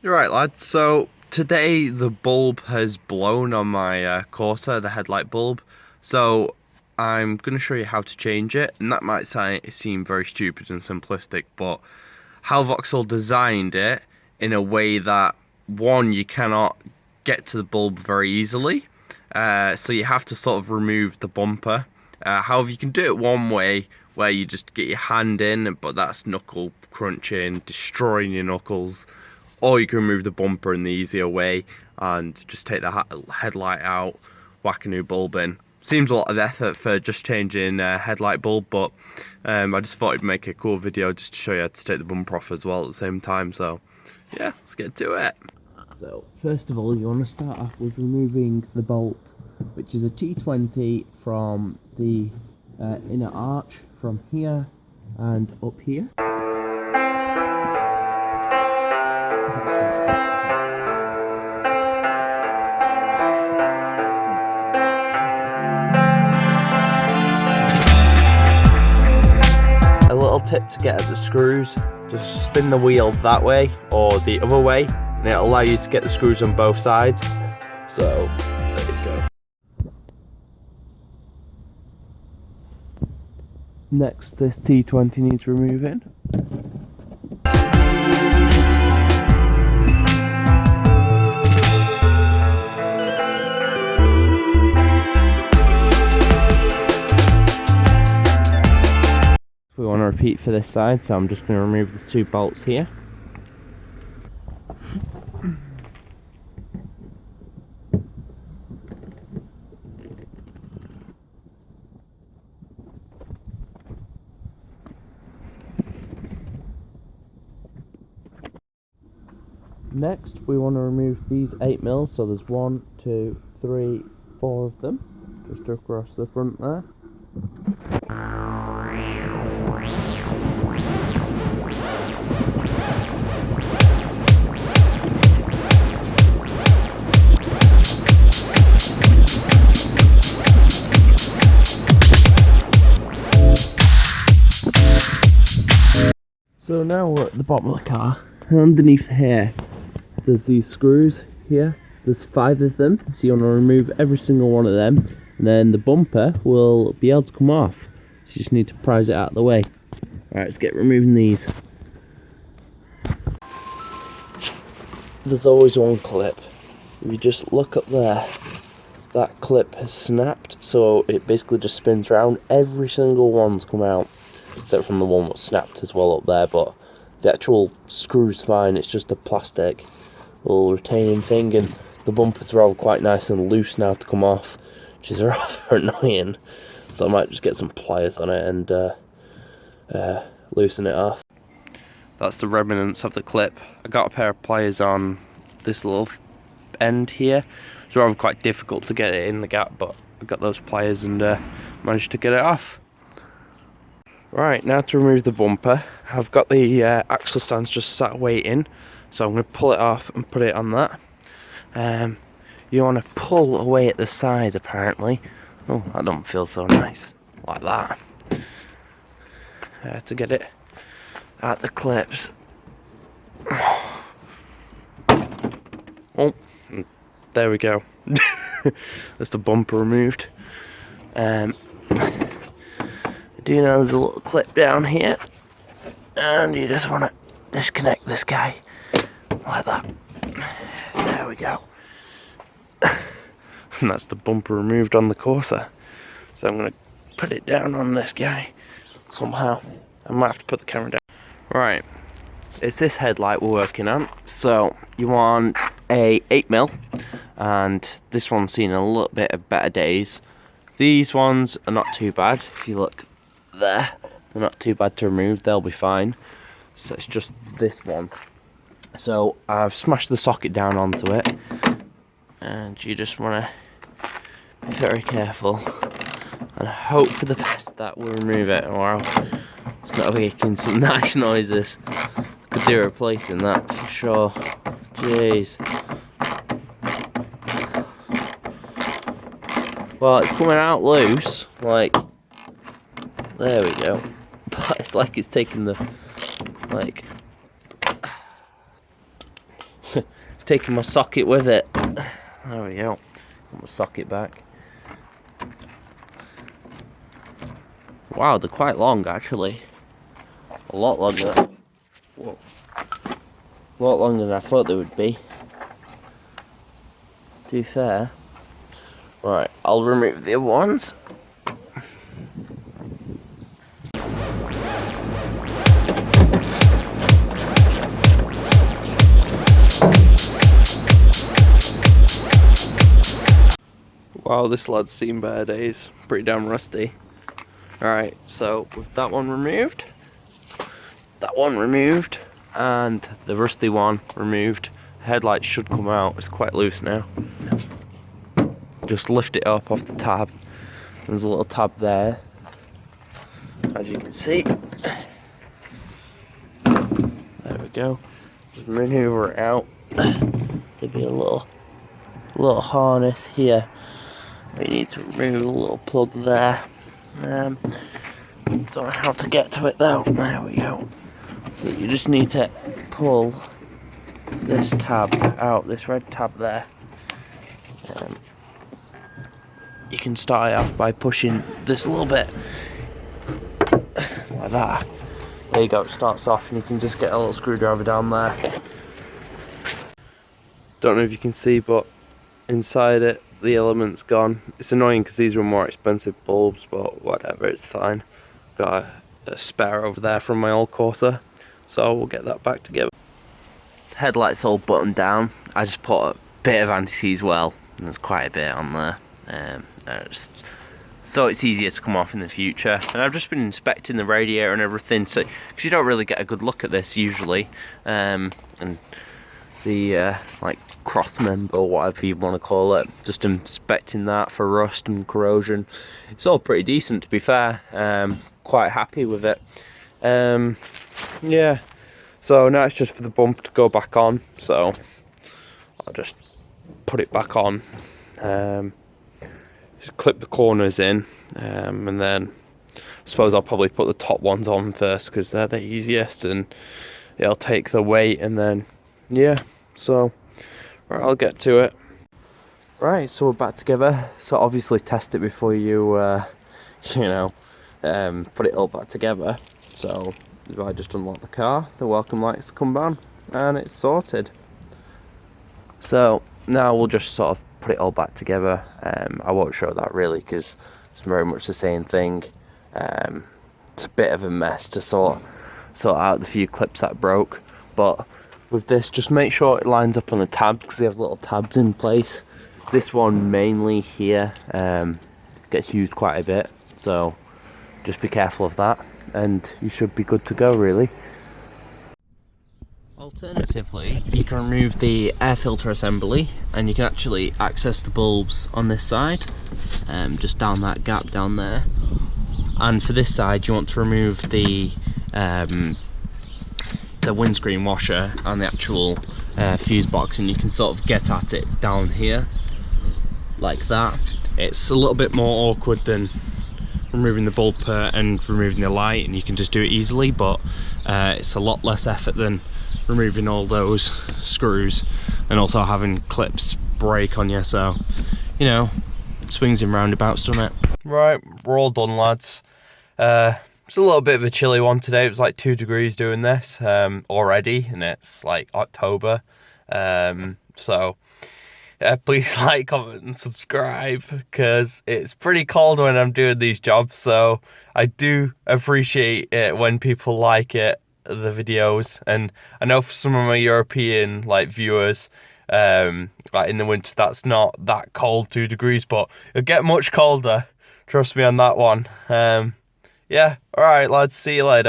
Alright lads, so today the bulb has blown on my Corsa, the headlight bulb. So I'm going to show you how to change it, and that might seem very stupid and simplistic, but how Vauxhall designed it in a way that, one, you cannot get to the bulb very easily, so you have to sort of remove the bumper. However, you can do it one way where you just get your hand in, but that's knuckle crunching, destroying your knuckles. Or you can remove the bumper in the easier way and just take the headlight out, whack a new bulb in. Seems a lot of effort for just changing a headlight bulb, but I just thought I'd make a cool video just to show you how to take the bumper off as well at the same time. So yeah, let's get to it. So first of all, you want to start off with removing the bolt, which is a T20 from the inner arch from here and up here. A little tip to get at the screws, just spin the wheel that way or the other way, and it'll allow you to get the screws on both sides. So there you go. Next, this T20 needs removing. We want to repeat for this side, so I'm just going to remove the two bolts here. Next, we want to remove these 8mm, so there's 1, 2, 3, 4 of them, just across the front there. So now we're at the bottom of the car, and underneath here there's these screws here. There's 5 of them, so you want to remove every single one of them, and then the bumper will be able to come off. So you just need to prise it out of the way. Alright, let's get removing these. There's always one clip. If you just look up there, that clip has snapped, so it basically just spins around. Every single one's come out, except from the one that snapped as well up there, but the actual screw's fine. It's just a plastic little retaining thing, and the bumpers are all quite nice and loose now to come off, which is rather annoying. So I might just get some pliers on it and loosen it off. That's the remnants of the clip. I got a pair of pliers on this little end here. It's rather quite difficult to get it in the gap, but I got those pliers and managed to get it off. Right, now to remove the bumper. I've got the axle stands just sat waiting, so I'm going to pull it off and put it on that. You want to pull away at the side apparently. Oh, that don't feel so nice, like that. To get it at the clips. Oh, there we go. That's the bumper removed. Do you know the little clip down here, and you just want to disconnect this guy like that. There we go. And that's the bumper removed on the Corsa. So I'm going to put it down on this guy somehow. I might have to put the camera down. Right, it's this headlight we're working on. So you want a 8mm, and this one's seen a little bit of better days. These ones are not too bad. If you look there, they're not too bad to remove, they'll be fine. So it's just this one. So I've smashed the socket down onto it, and you just want to be very careful and hope for the best that will remove it, or else it's not making some nice noises. Could do replacing that for sure. Jeez. Well, it's coming out loose, like, there we go. But it's like it's taking the, like, It's taking my socket with it. There we go. Put my socket back. Wow, they're quite long actually. A lot longer. Whoa. A lot longer than I thought they would be. To be fair. Right, I'll remove the other ones. Wow, this lad's seen better days. Pretty damn rusty. Alright, so with that one removed, and the rusty one removed, headlight should come out. It's quite loose now. Just lift it up off the tab. There's a little tab there, as you can see. There we go. Just maneuver it out. There'll be a little harness here. We need to remove a little plug there. Don't know how to get to it though. There we go. So you just need to pull this tab out, this red tab there. You can start it off by pushing this a little bit, like that. There you go, it starts off and you can just get a little screwdriver down there. Don't know if you can see, but inside it, the element's gone. It's annoying because these were more expensive bulbs, but whatever, it's fine. Got a spare over there from my old Corsa, so we'll get that back together. Headlight's all buttoned down. I just put a bit of anti-seize well, and there's quite a bit on there. So it's easier to come off in the future. And I've just been inspecting the radiator and everything, so because you don't really get a good look at this usually, and the like cross member, whatever you want to call it, just inspecting that for rust and corrosion. It's all pretty decent, to be fair. Quite happy with it. Yeah, so now it's just for the bump to go back on, so I'll just put it back on. Just clip the corners in, and then I suppose I'll probably put the top ones on first because they're the easiest and it'll take the weight, and then yeah, so right, I'll get to it. Right, so we're back together. So obviously test it before you you know, put it all back together. So if I just unlock the car, the welcome lights come on and it's sorted. So now we'll just sort of put it all back together. I won't show that really because it's very much the same thing. It's a bit of a mess to sort out the few clips that broke, but with this, just make sure it lines up on the tabs because they have little tabs in place. This one mainly here gets used quite a bit, so just be careful of that and you should be good to go really. Alternatively, you can remove the air filter assembly and you can actually access the bulbs on this side, just down that gap down there. And for this side you want to remove the windscreen washer and the actual fuse box, and you can sort of get at it down here like that. It's a little bit more awkward than removing the bulb and removing the light, and you can just do it easily, but it's a lot less effort than removing all those screws and also having clips break on you. So, you know, swings and roundabouts, doesn't it? Right, we're all done, lads. It's a little bit of a chilly one today. It was like 2 degrees doing this already, and it's like October. So yeah, please like, comment and subscribe because it's pretty cold when I'm doing these jobs. So I do appreciate it when people like it, the videos. And I know for some of my European like viewers, like in the winter that's not that cold, 2 degrees, but it'll get much colder, trust me on that one. Yeah, alright lads, see you later.